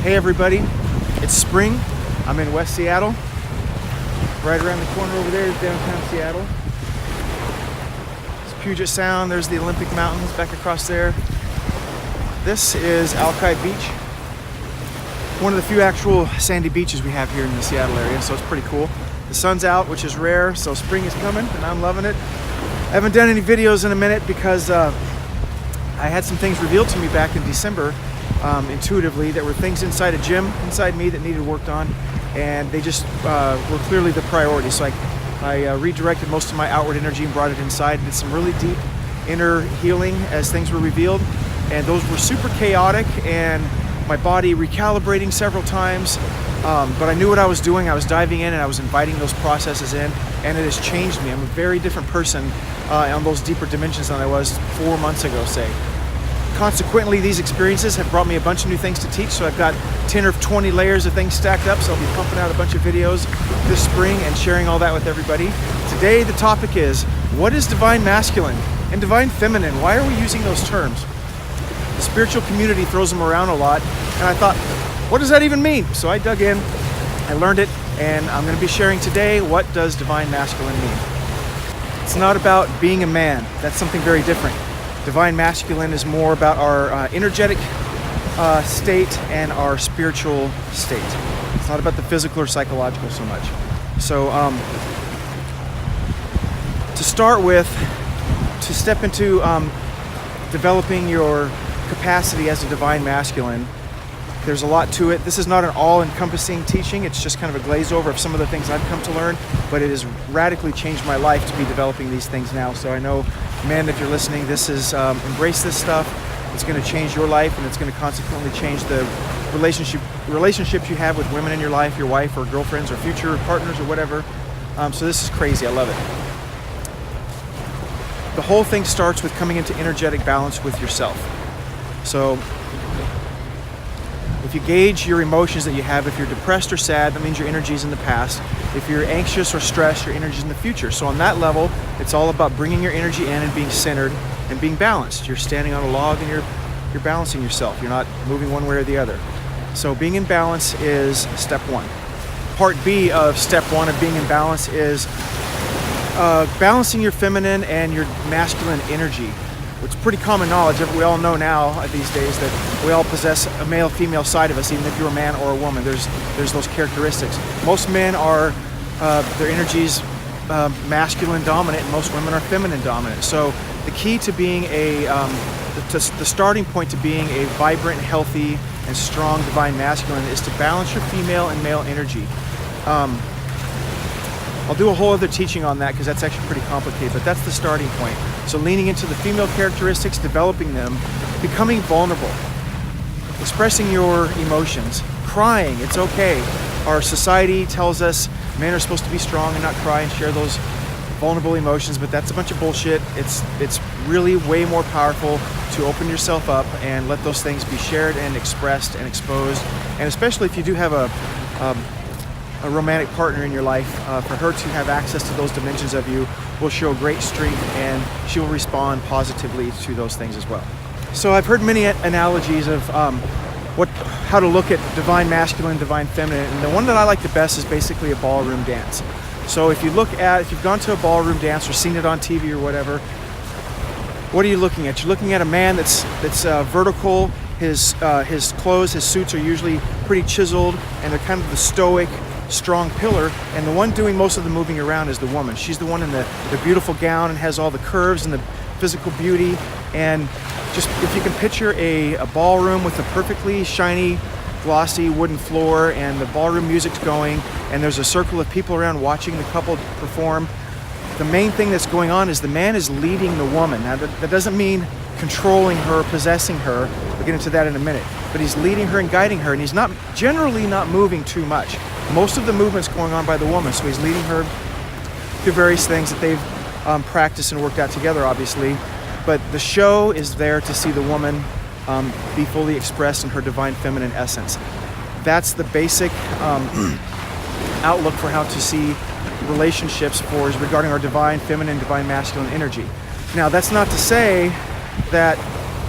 Hey everybody, it's spring. I'm in West Seattle. Right around the corner over there is downtown Seattle. It's Puget Sound, there's the Olympic Mountains back across there. This is Alki Beach. One of the few actual sandy beaches we have here in the Seattle area, so it's pretty cool. The sun's out, which is rare, so spring is coming and I'm loving it. I haven't done any videos in a minute because I had some things revealed to me back in December intuitively that were things inside a gym, inside me that needed worked on, and they just were clearly the priority. So I redirected most of my outward energy and brought it inside, did some really deep inner healing as things were revealed, and those were super chaotic and my body recalibrating several times, but I knew what I was doing. I was diving in and I was inviting those processes in, and it has changed me. I'm a very different person on those deeper dimensions than I was 4 months ago, say. Consequently, these experiences have brought me a bunch of new things to teach, so I've got 10 or 20 layers of things stacked up, so I'll be pumping out a bunch of videos this spring and sharing all that with everybody. Today, the topic is, what is divine masculine and divine feminine? Why are we using those terms? The spiritual community throws them around a lot, and I thought, what does that even mean? So I dug in, I learned it, and I'm going to be sharing today, what does divine masculine mean? It's not about being a man. That's something very different. Divine masculine is more about our energetic state and our spiritual state. It's not about the physical or psychological so much. So to start with, to step into developing your capacity as a divine masculine, there's a lot to it. This is not an all-encompassing teaching. It's just kind of a glaze over of some of the things I've come to learn, but it has radically changed my life to be developing these things now. So I know, men, if you're listening, this is embrace this stuff. It's going to change your life, and it's going to consequently change the relationships you have with women in your life, your wife or girlfriends or future partners or whatever. So this is crazy. I love it. The whole thing starts with coming into energetic balance with yourself. So if you gauge your emotions that you have, if you're depressed or sad, that means your energy is in the past. If you're anxious or stressed, your energy is in the future. So on that level, it's all about bringing your energy in and being centered and being balanced. You're standing on a log and you're balancing yourself. You're not moving one way or the other. So being in balance is step one. Part B of step one of being in balance is balancing your feminine and your masculine energy. It's pretty common knowledge. We all know now these days that we all possess a male-female side of us, even if you're a man or a woman. There's those characteristics. Most men are, their energy's masculine dominant, and most women are feminine dominant. So the key to being the starting point to being a vibrant, healthy, and strong divine masculine is to balance your female and male energy. I'll do a whole other teaching on that because that's actually pretty complicated, but that's the starting point. So leaning into the female characteristics, developing them, becoming vulnerable, expressing your emotions, crying, it's okay. Our society tells us men are supposed to be strong and not cry and share those vulnerable emotions, but that's a bunch of bullshit. It's really way more powerful to open yourself up and let those things be shared and expressed and exposed, and especially if you do have a romantic partner in your life, for her to have access to those dimensions of you will show great strength, and she will respond positively to those things as well. So I've heard many analogies of how to look at divine masculine, divine feminine, and the one that I like the best is basically a ballroom dance. So if you've gone to a ballroom dance or seen it on TV or whatever, what are you looking at? You're looking at a man that's vertical. His clothes, his suits are usually pretty chiseled, and they're kind of the stoic, strong pillar, and the one doing most of the moving around is the woman. She's the one in the beautiful gown and has all the curves and the physical beauty. And just if you can picture a ballroom with a perfectly shiny, glossy wooden floor, and the ballroom music's going, and there's a circle of people around watching the couple perform, the main thing that's going on is the man is leading the woman. Now that doesn't mean controlling her, possessing her. We'll get into that in a minute. But he's leading her and guiding her, and he's generally not moving too much. Most of the movement's going on by the woman, so he's leading her through various things that they've practiced and worked out together, obviously. But the show is there to see the woman be fully expressed in her divine feminine essence. That's the basic outlook for how to see relationships regarding our divine feminine, divine masculine energy. Now, that's not to say that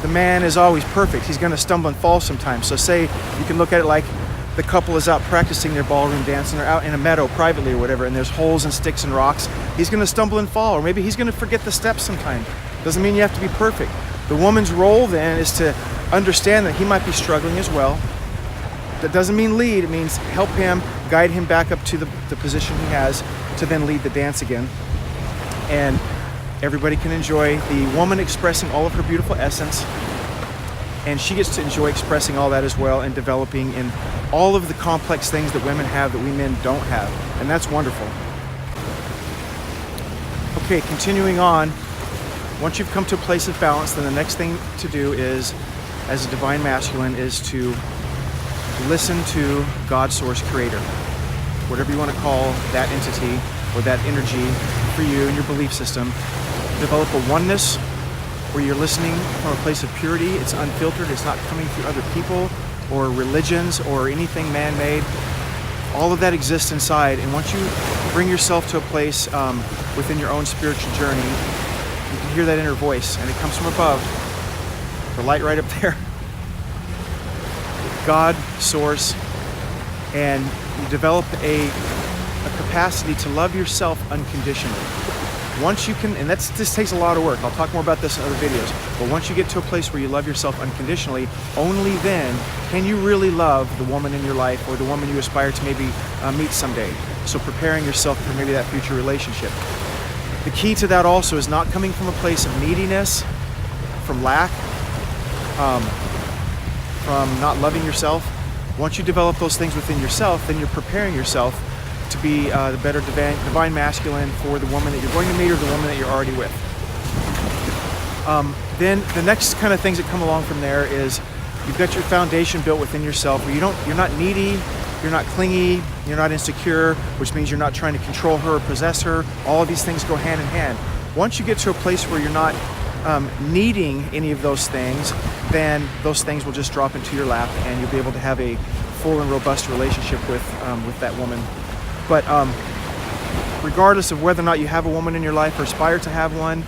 the man is always perfect. He's going to stumble and fall sometimes. So say you can look at it like the couple is out practicing their ballroom dance and they're out in a meadow privately or whatever, and there's holes and sticks and rocks. He's going to stumble and fall, or maybe he's going to forget the steps sometime. Doesn't mean you have to be perfect. The woman's role then is to understand that he might be struggling as well. That doesn't mean lead. It means help him, guide him back up to the position he has to then lead the dance again. And everybody can enjoy the woman expressing all of her beautiful essence, and she gets to enjoy expressing all that as well and developing in all of the complex things that women have that we men don't have, and that's wonderful. Okay, continuing on, once you've come to a place of balance, then the next thing to do is, as a divine masculine, is to listen to God, source, creator, whatever you want to call that entity or that energy for you and your belief system. Develop a oneness where you're listening from a place of purity. It's unfiltered. It's not coming through other people or religions or anything man-made. All of that exists inside, and once you bring yourself to a place within your own spiritual journey, you can hear that inner voice, and it comes from above. The light right up there. God, source, and you develop a capacity to love yourself unconditionally. Once you can, and this takes a lot of work. I'll talk more about this in other videos, but once you get to a place where you love yourself unconditionally, only then can you really love the woman in your life or the woman you aspire to maybe meet someday. So preparing yourself for maybe that future relationship. The key to that also is not coming from a place of neediness, from lack, from not loving yourself. Once you develop those things within yourself, then you're preparing yourself to be the better divine masculine for the woman that you're going to meet or the woman that you're already with. Then the next kind of things that come along from there is you've got your foundation built within yourself where you're not needy, you're not clingy, you're not insecure, which means you're not trying to control her or possess her. All of these things go hand in hand. Once you get to a place where you're not needing any of those things, then those things will just drop into your lap and you'll be able to have a full and robust relationship with that woman. But regardless of whether or not you have a woman in your life or aspire to have one,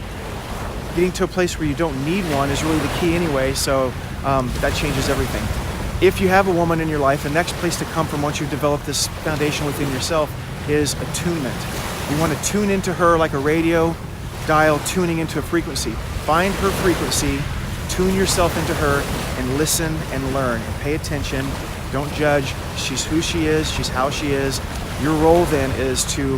getting to a place where you don't need one is really the key anyway, so that changes everything. If you have a woman in your life, the next place to come from once you've developed this foundation within yourself is attunement. You want to tune into her like a radio dial tuning into a frequency. Find her frequency, tune yourself into her, and listen and learn and pay attention. Don't judge. She's who she is, she's how she is. Your role then is to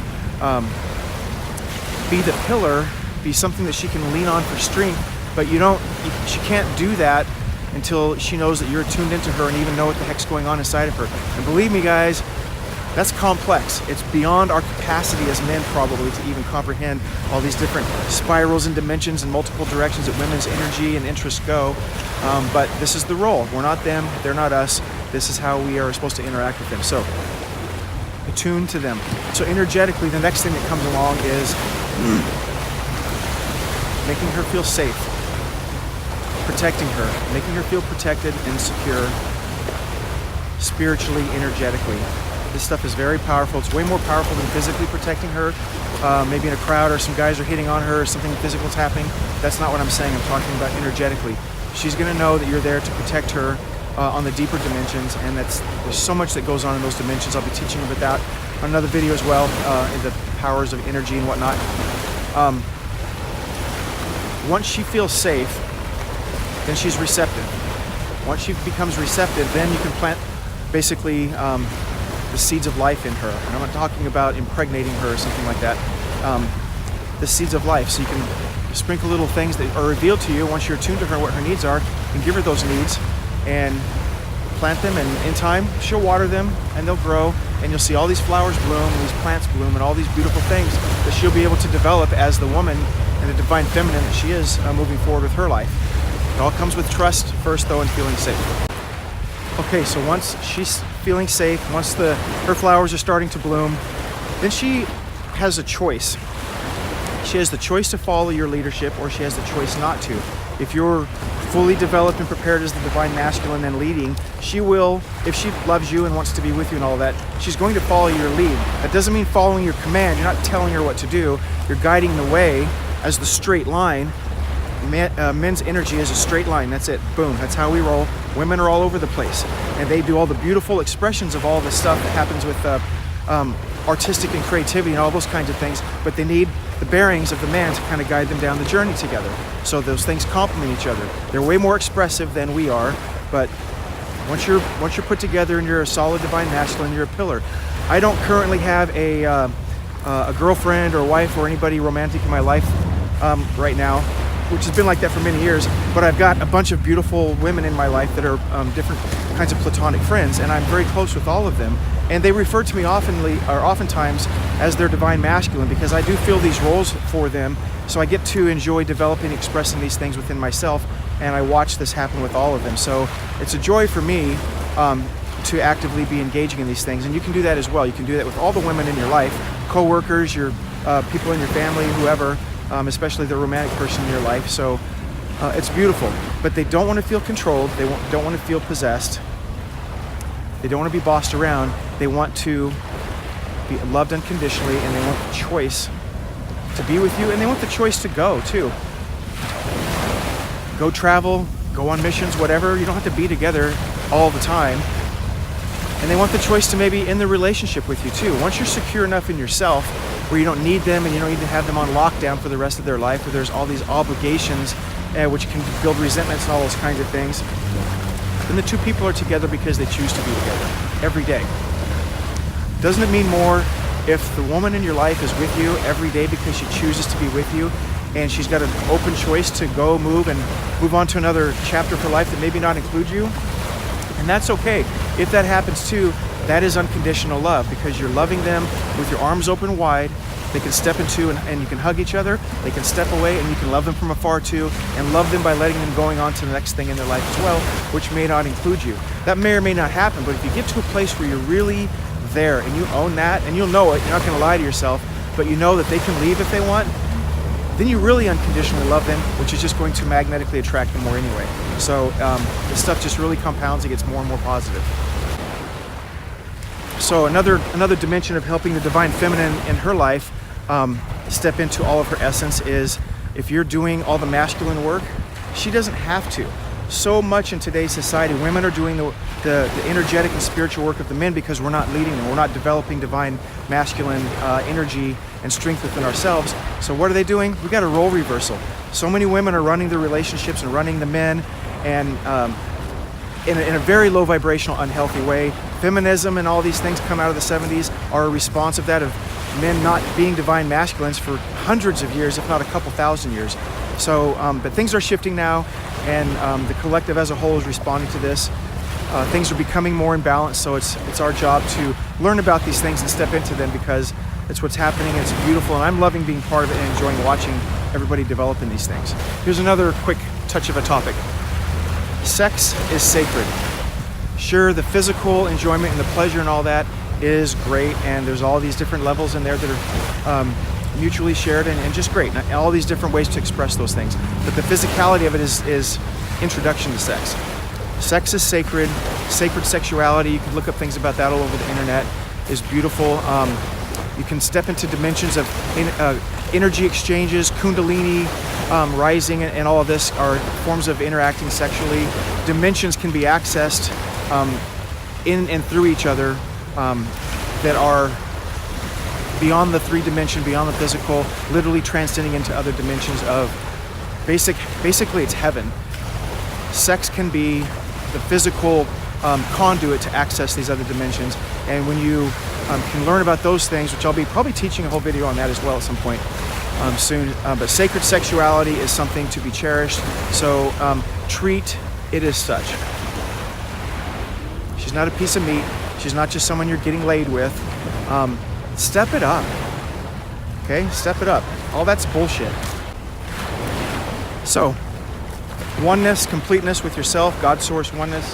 be the pillar, be something that she can lean on for strength, but she can't do that until she knows that you're tuned into her and even know what the heck's going on inside of her. And believe me guys, that's complex. It's beyond our capacity as men probably to even comprehend all these different spirals and dimensions and multiple directions that women's energy and interests go. But this is the role. We're not them, they're not us. This is how we are supposed to interact with them. So, attune to them. So energetically, the next thing that comes along is making her feel safe, protecting her, making her feel protected and secure spiritually, energetically. This stuff is very powerful. It's way more powerful than physically protecting her. Maybe in a crowd or some guys are hitting on her or something physical is happening. That's not what I'm saying. I'm talking about energetically. She's going to know that you're there to protect her on the deeper dimensions, and there's so much that goes on in those dimensions. I'll be teaching about that on another video as well, in the powers of energy and whatnot. Once she feels safe, then she's receptive. Once she becomes receptive, then you can plant basically the seeds of life in her. And I'm not talking about impregnating her or something like that. The seeds of life. So you can sprinkle little things that are revealed to you once you're attuned to her, what her needs are, and give her those needs and plant them, and in time she'll water them and they'll grow, and you'll see all these flowers bloom and these plants bloom and all these beautiful things that she'll be able to develop as the woman and the divine feminine that she is moving forward with her life. It all comes with trust first though, and feeling safe. Okay, so once she's feeling safe, once her flowers are starting to bloom, then she has a choice. She has the choice to follow your leadership, or she has the choice not to. If you're fully developed and prepared as the divine masculine and leading, she will, if she loves you and wants to be with you and all that, she's going to follow your lead. That doesn't mean following your command. You're not telling her what to do. You're guiding the way as the straight line, men's energy is a straight line. That's it. Boom. That's how we roll. Women are all over the place, and they do all the beautiful expressions of all the stuff that happens with artistic and creativity and all those kinds of things, but they need the bearings of the man to kind of guide them down the journey together. So those things complement each other. They're way more expressive than we are, but once you're put together and you're a solid divine masculine, you're a pillar. I don't currently have a girlfriend or wife or anybody romantic in my life right now, which has been like that for many years, but I've got a bunch of beautiful women in my life that are different kinds of platonic friends, and I'm very close with all of them, and they refer to me oftentimes as their divine masculine, because I do fill these roles for them, so I get to enjoy developing, expressing these things within myself, and I watch this happen with all of them. So it's a joy for me to actively be engaging in these things, and you can do that as well. You can do that with all the women in your life, co-workers, your people in your family, whoever, especially the romantic person in your life. So it's beautiful, but they don't want to feel controlled. They don't want to feel possessed. They don't want to be bossed around. They want to be loved unconditionally, and they want the choice to be with you, and they want the choice to go too. Go travel, go on missions, whatever. You don't have to be together all the time. And they want the choice to maybe end the relationship with you too. Once you're secure enough in yourself where you don't need them and you don't need to have them on lockdown for the rest of their life, where there's all these obligations which can build resentments and all those kinds of things, then the two people are together because they choose to be together every day. Doesn't it mean more if the woman in your life is with you every day because she chooses to be with you, and she's got an open choice to go move on to another chapter of her life that maybe not include you? And that's okay. If that happens too, that is unconditional love, because you're loving them with your arms open wide. They can step into and you can hug each other. They can step away and you can love them from afar too, and love them by letting them going on to the next thing in their life as well, which may not include you. That may or may not happen, but if you get to a place where you're really there and you own that, and you'll know it, you're not going to lie to yourself, but you know that they can leave if they want, then you really unconditionally love them, which is just going to magnetically attract them more anyway. So this stuff just really compounds. It gets more and more positive. So another dimension of helping the divine feminine in her life step into all of her essence is, if you're doing all the masculine work, she doesn't have to. So much in today's society, women are doing the energetic and spiritual work of the men because we're not leading them. We're not developing divine masculine energy and strength within ourselves. So what are they doing? We got a role reversal. So many women are running the relationships and running the men, and in a very low vibrational, unhealthy way. Feminism and all these things come out of the 70s are a response of that, of men not being divine masculines for hundreds of years, if not a couple thousand years. So, but things are shifting now, and the collective as a whole is responding to this. Things are becoming more in balance, so it's our job to learn about these things and step into them, because it's what's happening, and it's beautiful, and I'm loving being part of it and enjoying watching everybody developing these things. Here's another quick touch of a topic. Sex is sacred. Sure, the physical enjoyment and the pleasure and all that is great, and there's all these different levels in there that are mutually shared and just great, and all these different ways to express those things. But the physicality of it is introduction to sex. Sex is sacred. Sacred sexuality, you can look up things about that all over the internet, is beautiful. You can step into dimensions of energy exchanges, kundalini, rising, and all of this are forms of interacting sexually. Dimensions can be accessed in and through each other that are beyond the 3-dimension, beyond the physical, literally transcending into other dimensions of basically it's heaven. Sex can be the physical conduit to access these other dimensions, and when you can learn about those things, which I'll be probably teaching a whole video on that as well at some point soon, but sacred sexuality is something to be cherished, so treat it as such. She's not a piece of meat. She's not just someone you're getting laid with. Step it up, okay? Step it up. All that's bullshit. So, oneness, completeness with yourself, God source oneness,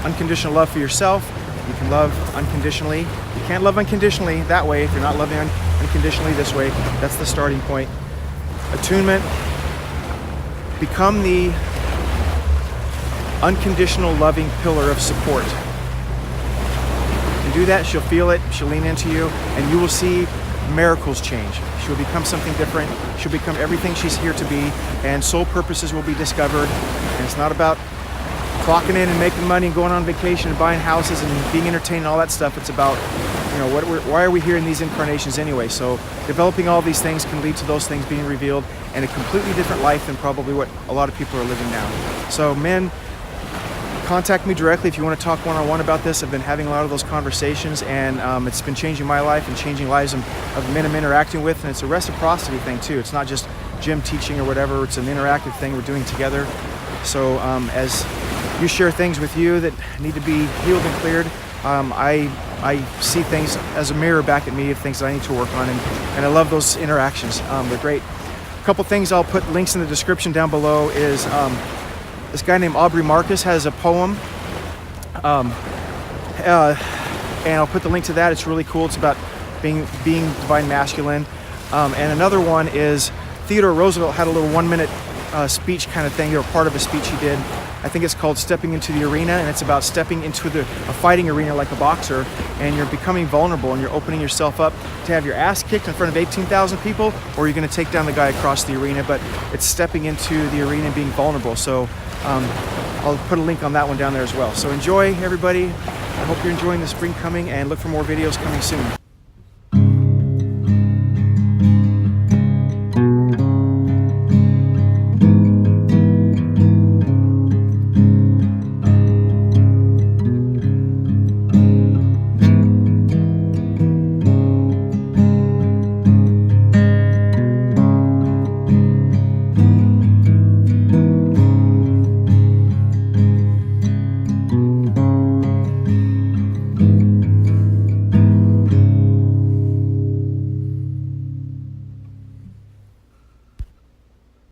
unconditional love for yourself. You can love unconditionally. You can't love unconditionally that way if you're not loving unconditionally this way. That's the starting point. Attunement. Become the unconditional loving pillar of support. You can do that, she'll feel it, she'll lean into you, and you will see miracles change. She will become something different. She'll become everything she's here to be, and soul purposes will be discovered. And it's not about clocking in and making money and going on vacation and buying houses and being entertained and all that stuff. It's about, you know, why are we here in these incarnations anyway? So developing all these things can lead to those things being revealed and a completely different life than probably what a lot of people are living now. So men, contact me directly if you want to talk one-on-one about this. I've been having a lot of those conversations, and it's been changing my life and changing lives of men I'm interacting with. And it's a reciprocity thing too. It's not just gym teaching or whatever. It's an interactive thing we're doing together. So as you share things with you that need to be healed and cleared, I see things as a mirror back at me of things that I need to work on, and I love those interactions. They're great. A couple things I'll put links in the description down below is this guy named Aubrey has a poem, and I'll put the link to that. It's really cool. It's about being divine masculine. And another one is Theodore Roosevelt had a little 1-minute speech kind of thing, or part of a speech he did. I think it's called Stepping into the Arena, and it's about stepping into a fighting arena like a boxer, and you're becoming vulnerable and you're opening yourself up to have your ass kicked in front of 18,000 people, or you're going to take down the guy across the arena. But it's stepping into the arena and being vulnerable. So I'll put a link on that one down there as well. So enjoy, everybody. I hope you're enjoying the spring coming, and look for more videos coming soon.